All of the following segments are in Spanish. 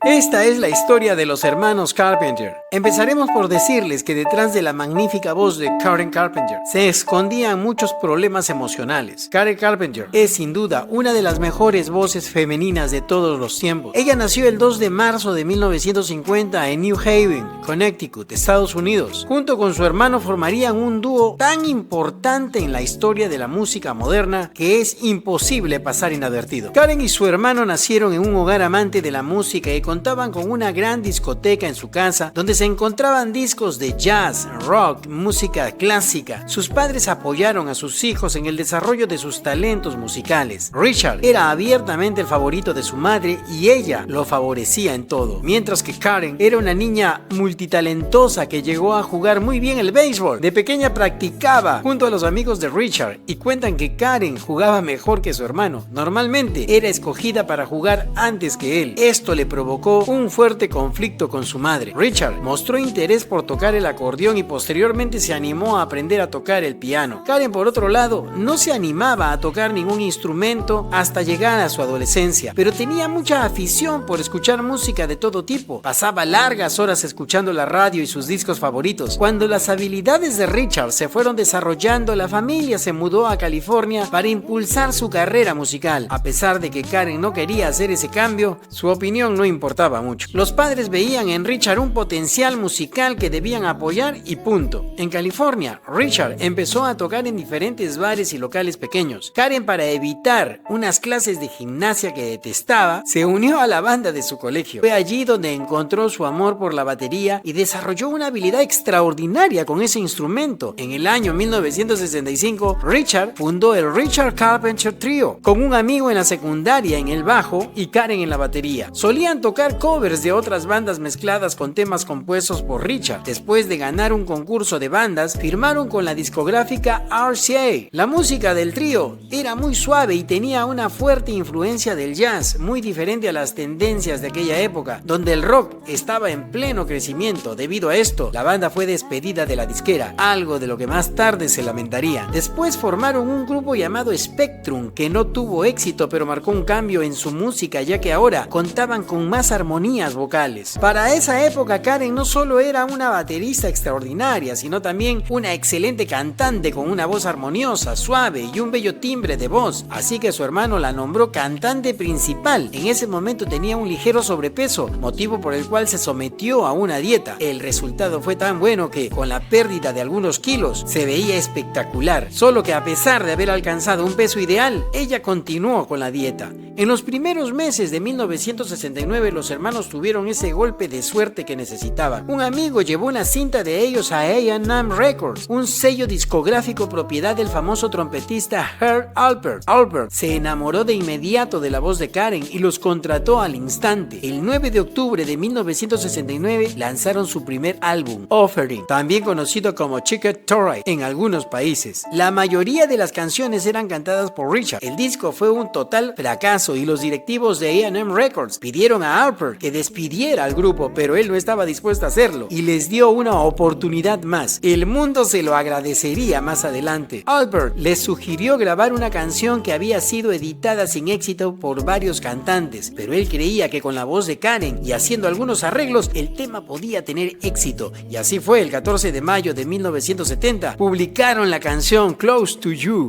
Esta es la historia de los hermanos Carpenter. Empezaremos por decirles que detrás de la magnífica voz de Karen Carpenter se escondían muchos problemas emocionales. Karen Carpenter es sin duda una de las mejores voces femeninas de todos los tiempos. Ella nació el 2 de marzo de 1950 en New Haven, Connecticut, Estados Unidos. Junto con su hermano formarían un dúo tan importante en la historia de la música moderna que es imposible pasar inadvertido. Karen y su hermano nacieron en un hogar amante de la música y contaban con una gran discoteca en su casa donde se encontraban discos de jazz, rock, música clásica. Sus padres apoyaron a sus hijos en el desarrollo de sus talentos musicales. Richard era abiertamente el favorito de su madre y ella lo favorecía en todo, mientras que Karen era una niña multitalentosa que llegó a jugar muy bien el béisbol. De pequeña practicaba junto a los amigos de Richard y cuentan que Karen jugaba mejor que su hermano. Normalmente era escogida para jugar antes que él. Esto le provocó un fuerte conflicto con su madre. Richard mostró interés por tocar el acordeón y posteriormente se animó a aprender a tocar el piano. Karen, por otro lado, no se animaba a tocar ningún instrumento hasta llegar a su adolescencia, pero tenía mucha afición por escuchar música de todo tipo. Pasaba largas horas escuchando la radio y sus discos favoritos. Cuando las habilidades de Richard se fueron desarrollando, la familia se mudó a California para impulsar su carrera musical. A pesar de que Karen no quería hacer ese cambio, su opinión no importaba mucho. Los padres veían en Richard un potencial musical que debían apoyar y punto. En California, Richard empezó a tocar en diferentes bares y locales pequeños. Karen, para evitar unas clases de gimnasia que detestaba, se unió a la banda de su colegio. Fue allí donde encontró su amor por la batería y desarrolló una habilidad extraordinaria con ese instrumento. En el año 1965, Richard fundó el Richard Carpenter Trio, con un amigo en la secundaria en el bajo y Karen en la batería. Solían tocar covers de otras bandas mezcladas con temas compuestos por Richard. Después de ganar un concurso de bandas, firmaron con la discográfica RCA. La música del trío era muy suave y tenía una fuerte influencia del jazz, muy diferente a las tendencias de aquella época, donde el rock estaba en pleno crecimiento. Debido a esto, la banda fue despedida de la disquera, algo de lo que más tarde se lamentaría. Después formaron un grupo llamado Spectrum, que no tuvo éxito, pero marcó un cambio en su música, ya que ahora contaban con más armonías vocales. Para esa época, Karen no solo era una baterista extraordinaria, sino también una excelente cantante con una voz armoniosa, suave y un bello timbre de voz, así que su hermano la nombró cantante principal. En ese momento tenía un ligero sobrepeso, motivo por el cual se sometió a una dieta. El resultado fue tan bueno que, con la pérdida de algunos kilos, se veía espectacular, solo que a pesar de haber alcanzado un peso ideal, ella continuó con la dieta. En los primeros meses de 1969, los hermanos tuvieron ese golpe de suerte que necesitaban. Un amigo llevó una cinta de ellos a A&M Records, un sello discográfico propiedad del famoso trompetista Herb Alpert. Alpert se enamoró de inmediato de la voz de Karen y los contrató al instante. El 9 de octubre de 1969 lanzaron su primer álbum, Offering, también conocido como Chicken Torrey en algunos países. La mayoría de las canciones eran cantadas por Richard. El disco fue un total fracaso y los directivos de A&M Records pidieron a Alpert que despidiera al grupo, pero él no estaba dispuesto a hacerlo y les dio una oportunidad más. El mundo se lo agradecería más adelante. Alpert les sugirió grabar una canción que había sido editada sin éxito por varios cantantes, pero él creía que con la voz de Karen y haciendo algunos arreglos, el tema podía tener éxito, y así fue. El 14 de mayo de 1970 publicaron la canción Close to You.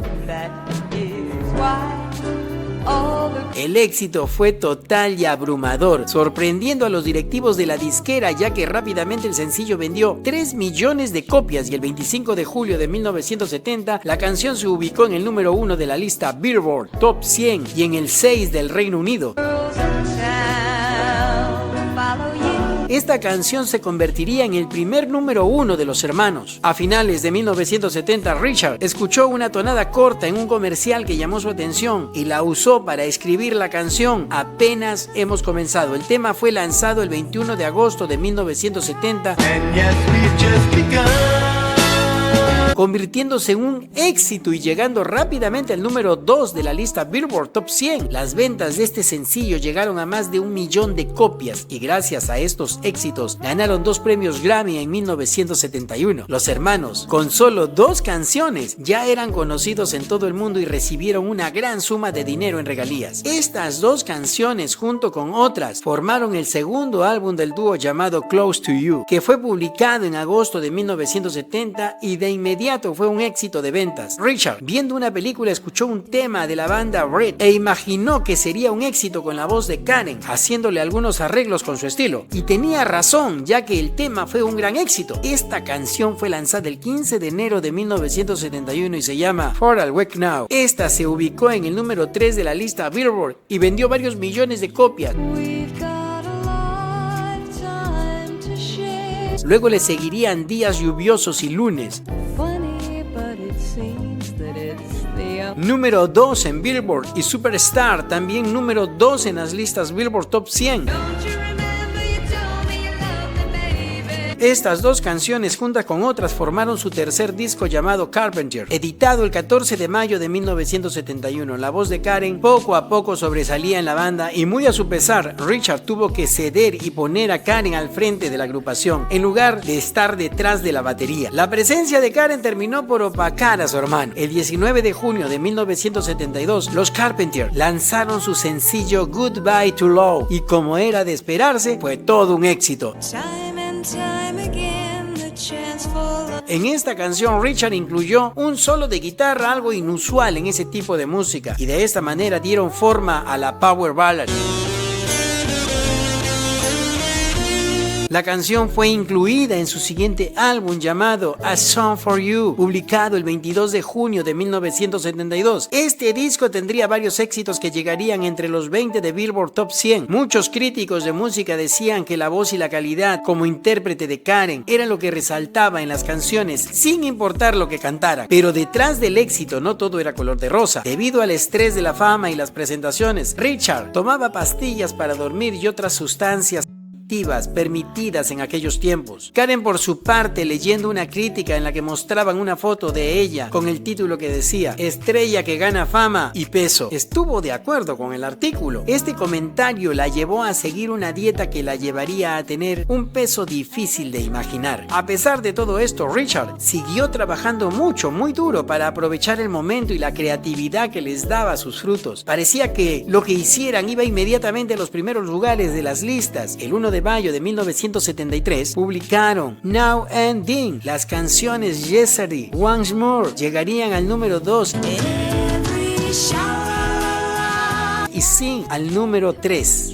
El éxito fue total y abrumador, sorprendiendo a los directivos de la disquera, ya que rápidamente el sencillo vendió 3 millones de copias y el 25 de julio de 1970 la canción se ubicó en el número 1 de la lista Billboard Top 100 y en el 6 del Reino Unido. Esta canción se convertiría en el primer número 1 de los hermanos. A finales de 1970, Richard escuchó una tonada corta en un comercial que llamó su atención y la usó para escribir la canción Apenas hemos comenzado. El tema fue lanzado el 21 de agosto de 1970. And yes, we've just begun. convirtiéndose en un éxito y llegando rápidamente al número 2 de la lista Billboard Top 100. Las ventas de este sencillo llegaron a más de 1 millón de copias y gracias a estos éxitos ganaron 2 premios Grammy en 1971. Los hermanos, con solo 2 canciones, ya eran conocidos en todo el mundo y recibieron una gran suma de dinero en regalías. Estas 2 canciones, junto con otras, formaron el segundo álbum del dúo llamado Close to You, que fue publicado en agosto de 1970 y de inmediato fue un éxito de ventas. Richard, viendo una película, escuchó un tema de la banda Red e imaginó que sería un éxito con la voz de Karen, haciéndole algunos arreglos con su estilo. Y tenía razón, ya que el tema fue un gran éxito. Esta canción fue lanzada el 15 de enero de 1971 y se llama For I'll Wake Now. Esta se ubicó en el número 3 de la lista Billboard y vendió varios millones de copias. Luego le seguirían Días Lluviosos y Lunes. Número 2 en Billboard y Superstar, también número 2 en las listas Billboard Top 100. Estas 2 canciones, juntas con otras, formaron su tercer disco llamado Carpenter, editado el 14 de mayo de 1971. La voz de Karen poco a poco sobresalía en la banda y muy a su pesar, Richard tuvo que ceder y poner a Karen al frente de la agrupación, en lugar de estar detrás de la batería. La presencia de Karen terminó por opacar a su hermano. El 19 de junio de 1972, los Carpenter lanzaron su sencillo Goodbye to Love y, como era de esperarse, fue todo un éxito. En esta canción Richard incluyó un solo de guitarra, algo inusual en ese tipo de música, y de esta manera dieron forma a la Power Ballad. La canción fue incluida en su siguiente álbum llamado A Song for You, publicado el 22 de junio de 1972. Este disco tendría varios éxitos que llegarían entre los 20 de Billboard Top 100. Muchos críticos de música decían que la voz y la calidad como intérprete de Karen era lo que resaltaba en las canciones, sin importar lo que cantara. Pero detrás del éxito no todo era color de rosa. Debido al estrés de la fama y las presentaciones, Richard tomaba pastillas para dormir y otras sustancias permitidas en aquellos tiempos. Karen, por su parte, leyendo una crítica en la que mostraban una foto de ella con el título que decía "Estrella que gana fama y peso", estuvo de acuerdo con el artículo. Este comentario la llevó a seguir una dieta que la llevaría a tener un peso difícil de imaginar. A pesar de todo esto, Richard siguió trabajando mucho, muy duro para aprovechar el momento y la creatividad que les daba sus frutos. Parecía que lo que hicieran iba inmediatamente a los primeros lugares de las listas. El 1 de mayo de 1973 publicaron Now and Then. Las canciones Yesterday, Once More llegarían al número 2 y Sing al número 3.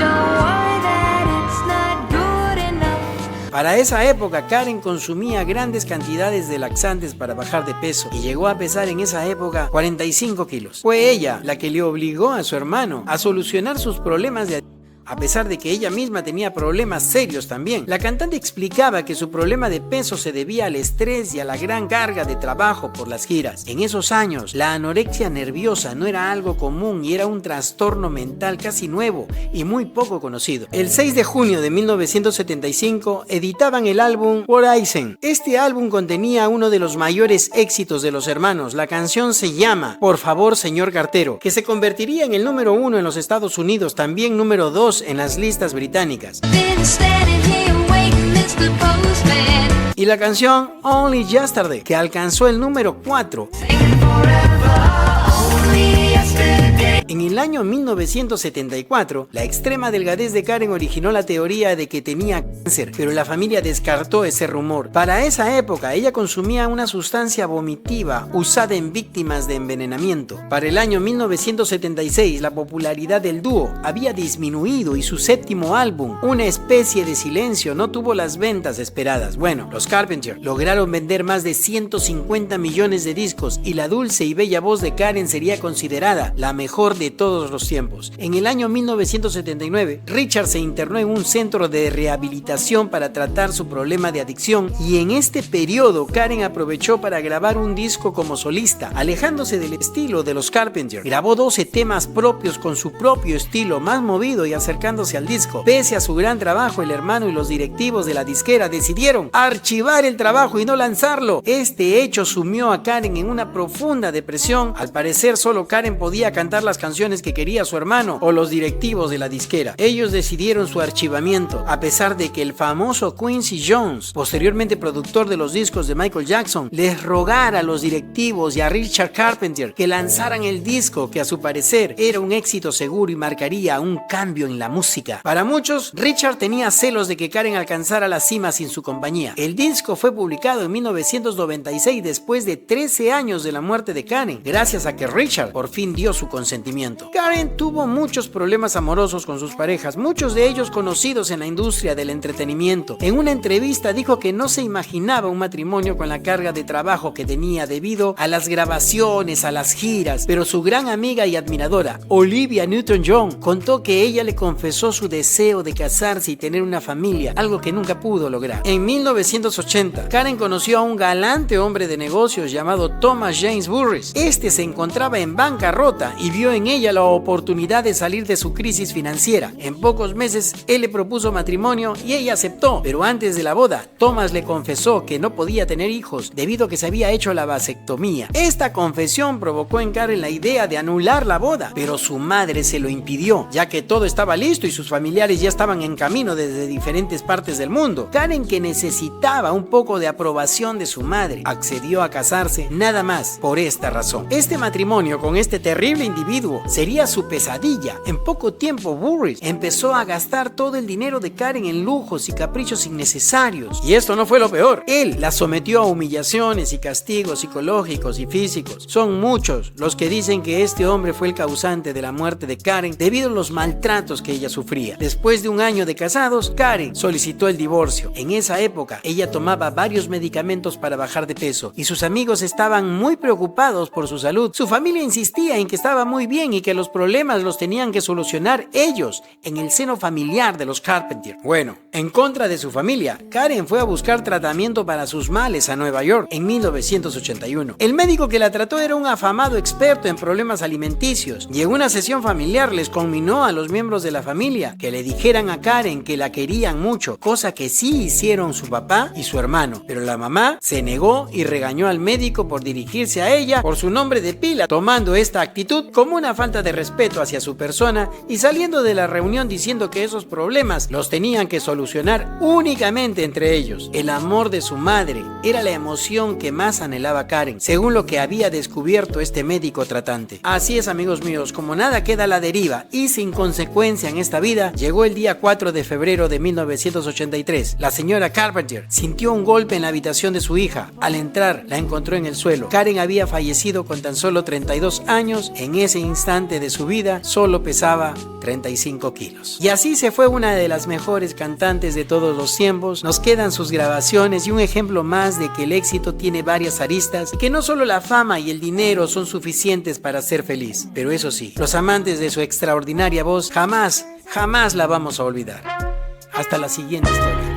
Para esa época, Karen consumía grandes cantidades de laxantes para bajar de peso y llegó a pesar en esa época 45 kilos. Fue ella la que le obligó a su hermano a solucionar sus problemas de adicción, a pesar de que ella misma tenía problemas serios también. La cantante explicaba que su problema de peso se debía al estrés y a la gran carga de trabajo por las giras. En esos años, la anorexia nerviosa no era algo común y era un trastorno mental casi nuevo y muy poco conocido. El 6 de junio de 1975 editaban el álbum Horizon. Este álbum contenía uno de los mayores éxitos de los hermanos. La canción se llama Por favor, señor cartero, que se convertiría en el número 1 en los Estados Unidos, también número 2 en las listas británicas. Y la canción Only Yesterday, que alcanzó el número 4. En el año 1974, la extrema delgadez de Karen originó la teoría de que tenía cáncer, pero la familia descartó ese rumor. Para esa época, ella consumía una sustancia vomitiva usada en víctimas de envenenamiento. Para el año 1976, la popularidad del dúo había disminuido y su séptimo álbum, Una especie de silencio, no tuvo las ventas esperadas. Bueno, los Carpenter lograron vender más de 150 millones de discos y la dulce y bella voz de Karen sería considerada la mejor de de todos los tiempos. En el año 1979, Richard se internó en un centro de rehabilitación para tratar su problema de adicción, y en este periodo Karen aprovechó para grabar un disco como solista, alejándose del estilo de los Carpenter. Grabó 12 temas propios con su propio estilo más movido y acercándose al disco. Pese a su gran trabajo, el hermano y los directivos de la disquera decidieron archivar el trabajo y no lanzarlo. Este hecho sumió a Karen en una profunda depresión. Al parecer, solo Karen podía cantar las canciones que quería su hermano o los directivos de la disquera. Ellos decidieron su archivamiento, a pesar de que el famoso Quincy Jones, posteriormente productor de los discos de Michael Jackson, les rogara a los directivos y a Richard Carpenter que lanzaran el disco, que a su parecer era un éxito seguro y marcaría un cambio en la música. Para muchos, Richard tenía celos de que Karen alcanzara la cima sin su compañía. El disco fue publicado en 1996, después de 13 años de la muerte de Karen, gracias a que Richard por fin dio su consentimiento. Karen tuvo muchos problemas amorosos con sus parejas, muchos de ellos conocidos en la industria del entretenimiento. En una entrevista dijo que no se imaginaba un matrimonio con la carga de trabajo que tenía debido a las grabaciones, a las giras, pero su gran amiga y admiradora, Olivia Newton-John, contó que ella le confesó su deseo de casarse y tener una familia, algo que nunca pudo lograr. En 1980, Karen conoció a un galante hombre de negocios llamado Thomas James Burris. Este se encontraba en bancarrota y vio en ella la oportunidad de salir de su crisis financiera. En pocos meses, él le propuso matrimonio y ella aceptó, pero antes de la boda, Thomas le confesó que no podía tener hijos debido a que se había hecho la vasectomía. Esta confesión provocó en Karen la idea de anular la boda, pero su madre se lo impidió, ya que todo estaba listo y sus familiares ya estaban en camino desde diferentes partes del mundo. Karen, que necesitaba un poco de aprobación de su madre, accedió a casarse nada más por esta razón. Este matrimonio con este terrible individuo sería su pesadilla. En poco tiempo, Burris empezó a gastar todo el dinero de Karen en lujos y caprichos innecesarios. Y esto no fue lo peor. Él la sometió a humillaciones y castigos psicológicos y físicos. Son muchos los que dicen que este hombre fue el causante de la muerte de Karen debido a los maltratos que ella sufría. Después de un año de casados, Karen solicitó el divorcio. En esa época, ella tomaba varios medicamentos para bajar de peso y sus amigos estaban muy preocupados por su salud. Su familia insistía en que estaba muy bien y que los problemas los tenían que solucionar ellos en el seno familiar de los Carpenter. Bueno, en contra de su familia, Karen fue a buscar tratamiento para sus males a Nueva York en 1981. El médico que la trató era un afamado experto en problemas alimenticios y en una sesión familiar les conminó a los miembros de la familia que le dijeran a Karen que la querían mucho, cosa que sí hicieron su papá y su hermano, pero la mamá se negó y regañó al médico por dirigirse a ella por su nombre de pila, tomando esta actitud como una falta de respeto hacia su persona y saliendo de la reunión diciendo que esos problemas los tenían que solucionar únicamente entre ellos. El amor de su madre era la emoción que más anhelaba Karen, según lo que había descubierto este médico tratante. Así es, amigos míos, como nada queda a la deriva y sin consecuencia en esta vida, llegó el día 4 de febrero de 1983. La señora Carpenter sintió un golpe en la habitación de su hija. Al entrar, la encontró en el suelo. Karen había fallecido con tan solo 32 años. En ese instante de su vida, solo pesaba 35 kilos. Y así se fue una de las mejores cantantes de todos los tiempos. Nos quedan sus grabaciones y un ejemplo más de que el éxito tiene varias aristas y que no solo la fama y el dinero son suficientes para ser feliz. Pero eso sí, los amantes de su extraordinaria voz jamás la vamos a olvidar. Hasta la siguiente historia.